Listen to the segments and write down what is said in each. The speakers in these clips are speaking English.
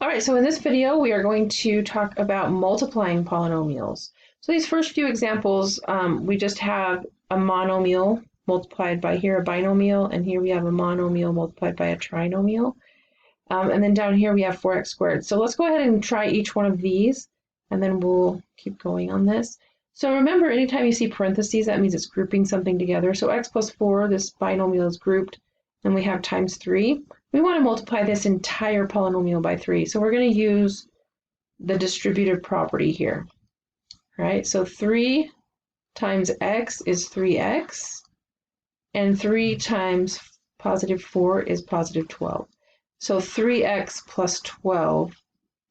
All right, so in this video, we are going to talk about multiplying polynomials. So these first few examples, we just have a monomial multiplied by here a binomial, and here we have a monomial multiplied by a trinomial. And then down here we have 4x squared. So let's go ahead and try each one of these, and then we'll keep going on this. So remember, anytime you see parentheses, that means it's grouping something together. So x plus 4, this binomial is grouped, and we have times 3. We want to multiply this entire polynomial by 3. So we're going to use the distributive property here. Right? So 3 times x is 3x, and 3 times positive 4 is positive 12. So 3x plus 12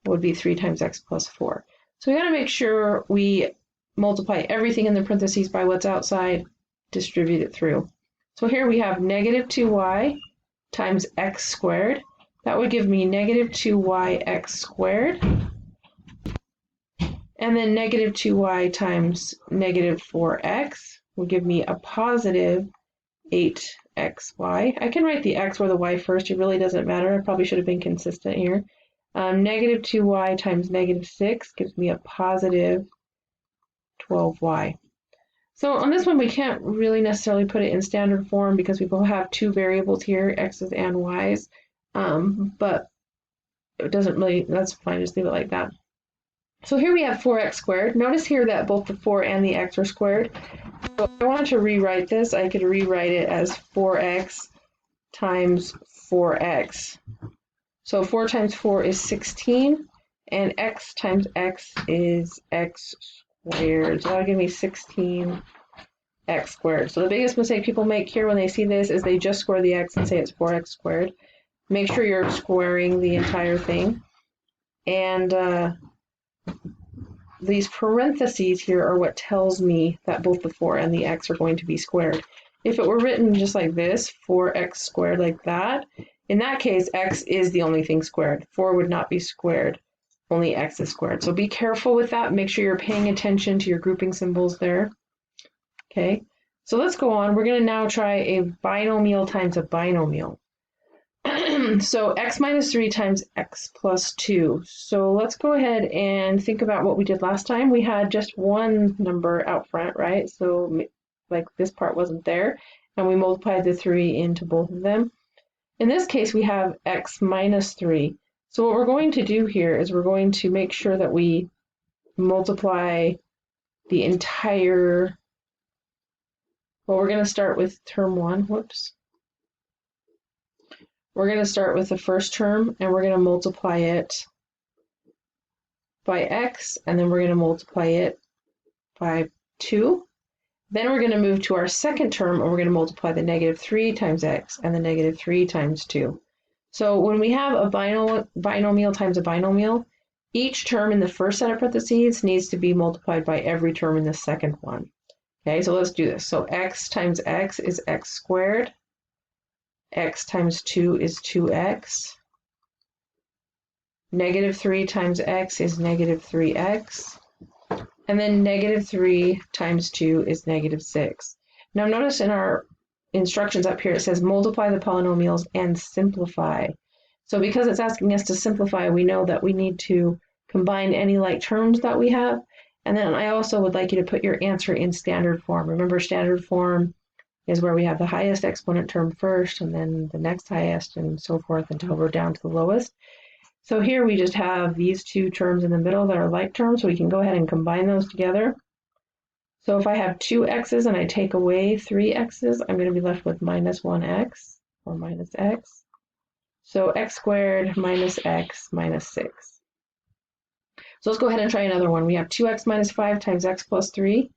would be 3 times x plus 4. So we got to make sure we multiply everything in the parentheses by what's outside, distribute it through. So here we have negative 2y times x squared. That would give me negative 2yx squared. And then negative 2y times negative 4x will give me a positive 8xy. I can write the x or the y first. It really doesn't matter. I probably should have been consistent here. Negative 2y times negative 6 gives me a positive 12y. So on this one, we can't really necessarily put it in standard form because we both have two variables here, x's and y's, but it doesn't really, that's fine, just leave it like that. So here we have 4x squared. Notice here that both the 4 and the x are squared. So if I wanted to rewrite this, I could rewrite it as 4x times 4x. So 4 times 4 is 16, and x times x is x squared. So that'll give me 16x squared. So the biggest mistake people make here when they see this is they just square the x and say it's 4x squared. Make sure you're squaring the entire thing. And these parentheses here are what tells me that both the 4 and the x are going to be squared. If it were written just like this, 4x squared like that, in that case, x is the only thing squared. 4 would not be squared. Only x is squared. So be careful with that. Make sure you're paying attention to your grouping symbols there. Okay, so let's go on. We're going to now try a binomial times a binomial. So x minus 3 times x plus 2. So let's go ahead and think about what we did last time. We had just one number out front, right? So like this part wasn't there, and we multiplied the 3 into both of them. In this case, we have x minus 3. So what we're going to do here is we're going to make sure that we multiply the entire, well, we're going to start with term 1. Whoops. We're going to start with the first term, and we're going to multiply it by x, and then we're going to multiply it by 2. Then we're going to move to our second term, and we're going to multiply the negative 3 times x and the negative 3 times 2. So when we have a binomial times a binomial, each term in the first set of parentheses needs to be multiplied by every term in the second one. Okay, so let's do this. So x times x is x squared. X times 2 is 2x. Negative 3 times x is negative 3x. And then negative 3 times 2 is negative 6. Now notice in our instructions up here it says multiply the polynomials and simplify. So because it's asking us to simplify, we know that we need to combine any like terms that we have. And then I also would like you to put your answer in standard form. Remember, standard form is where we have the highest exponent term first, and then the next highest, and so forth until we're down to the lowest. So here we just have these two terms in the middle that are like terms, so we can go ahead and combine those together. So if I have 2 x's and I take away 3 x's, I'm going to be left with minus 1x, or minus x. So x squared minus x minus 6. So let's go ahead and try another one. We have 2x minus 5 times x plus 3.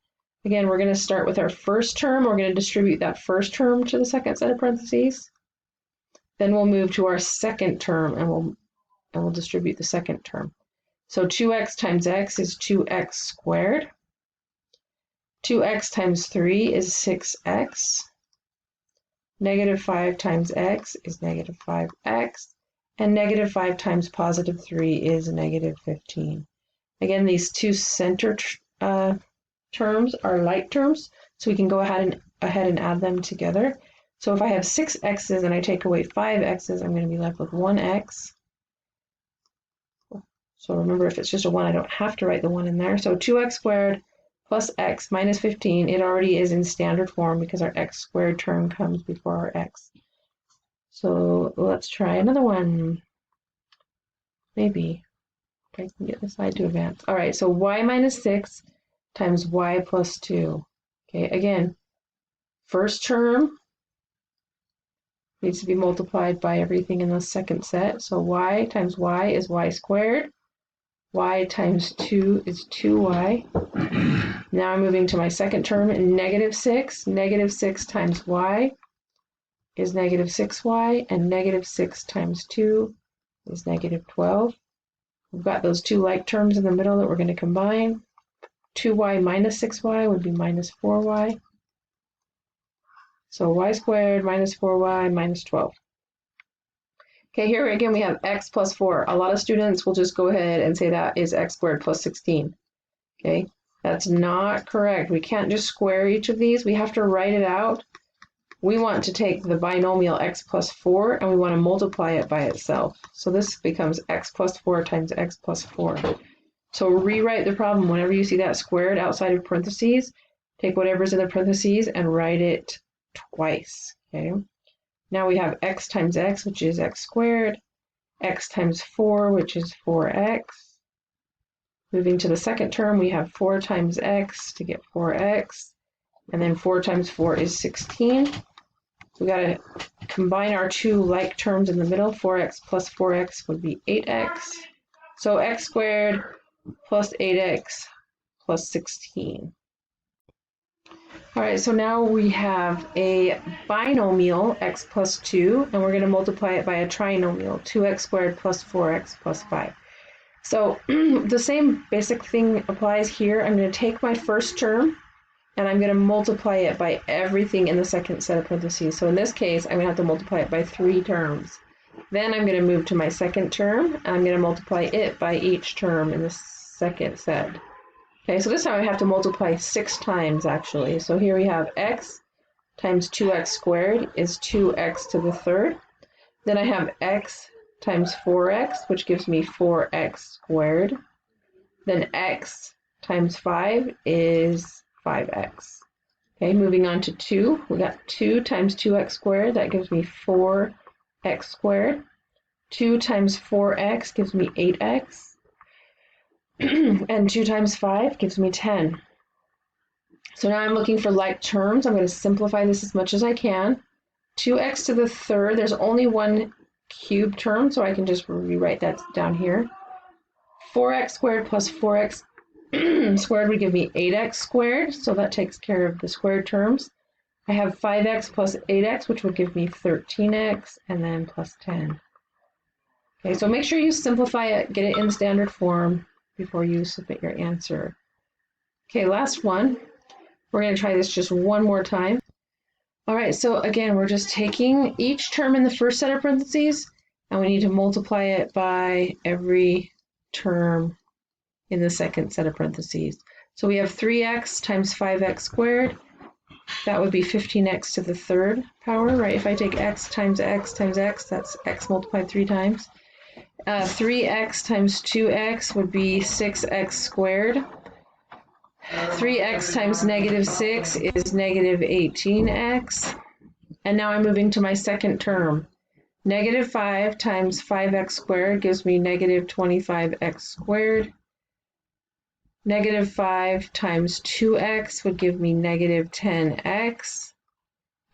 Again, we're going to start with our first term. We're going to distribute that first term to the second set of parentheses. Then we'll move to our second term, and we'll distribute the second term. So 2x times x is 2x squared. 2x times 3 is 6x. Negative 5 times x is negative 5x. And negative 5 times positive 3 is negative 15. Again, these two center terms are like terms, so we can go ahead and add them together. So if I have 6 x's and I take away 5 x's, I'm going to be left with 1x. So remember, if it's just a 1, I don't have to write the 1 in there. So 2x squared plus x minus 15, it already is in standard form because our x squared term comes before our x. So let's try another one. Maybe. If I can get the side to advance. All right, so y minus 6 times y plus 2. Okay, again, first term needs to be multiplied by everything in the second set. So y times y is y squared. Y times 2 is 2y. Now I'm moving to my second term, negative 6. Negative 6 times y is negative 6y, and negative 6 times 2 is negative 12. We've got those two like terms in the middle that we're going to combine. 2y minus 6y would be minus 4y. So y squared minus 4y minus 12. Okay, here again we have x plus 4. A lot of students will just go ahead and say that is x squared plus 16. Okay, that's not correct. We can't just square each of these. We have to write it out. We want to take the binomial x plus 4 and we want to multiply it by itself. So this becomes x plus 4 times x plus 4. So rewrite the problem. Whenever you see that squared outside of parentheses, take whatever's in the parentheses and write it twice. Okay. Now we have x times x, which is x squared, x times 4, which is 4x. Moving to the second term, we have 4 times x to get 4x, and then 4 times 4 is 16. We got to combine our two like terms in the middle. 4x plus 4x would be 8x. So x squared plus 8x plus 16. All right, so now we have a binomial, x plus 2, and we're going to multiply it by a trinomial, 2x squared plus 4x plus 5. So the same basic thing applies here. I'm going to take my first term, and I'm going to multiply it by everything in the second set of parentheses. So in this case, I'm going to have to multiply it by 3 terms. Then I'm going to move to my second term, and I'm going to multiply it by each term in the second set. Okay, so this time I have to multiply 6 times actually. So here we have x times 2x squared is 2x to the third. Then I have x times 4x, which gives me 4x squared. Then x times 5 is 5x. Okay, moving on to 2. We got 2 times 2x squared. That gives me 4x squared. 2 times 4x gives me 8x. And 2 times 5 gives me 10. So now I'm looking for like terms. I'm going to simplify this as much as I can. 2x to the third, there's only one cube term, so I can just rewrite that down here. 4x squared plus 4x squared would give me 8x squared, so that takes care of the squared terms. I have 5x plus 8x, which would give me 13x, and then plus 10. Okay, so make sure you simplify it, get it in standard form before you submit your answer. Okay, last one. We're going to try this just one more time. All right, so again, we're just taking each term in the first set of parentheses, and we need to multiply it by every term in the second set of parentheses. So we have 3x times 5x squared. That would be 15x to the third power, right? If I take x times x times x, that's x multiplied 3 times. 3x times 2x would be 6x squared. 3x times negative 6 is negative 18x. And now I'm moving to my second term. Negative 5 times 5x squared gives me negative 25x squared. Negative 5 times 2x would give me negative 10x.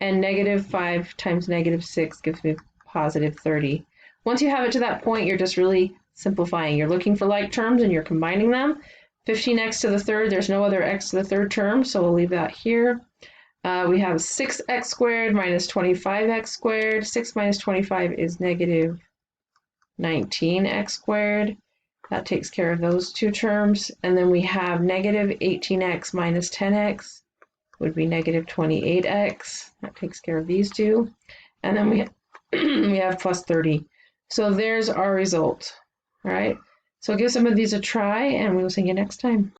And negative 5 times negative 6 gives me positive 30. Once you have it to that point, you're just really simplifying. You're looking for like terms and you're combining them. 15x to the third, there's no other x to the third term, so we'll leave that here. We have 6x squared minus 25x squared. 6 minus 25 is negative 19x squared. That takes care of those two terms. And then we have negative 18x minus 10x would be negative 28x. That takes care of these two. And then we have plus 30. So there's our result. All right. So give some of these a try, and we will see you next time.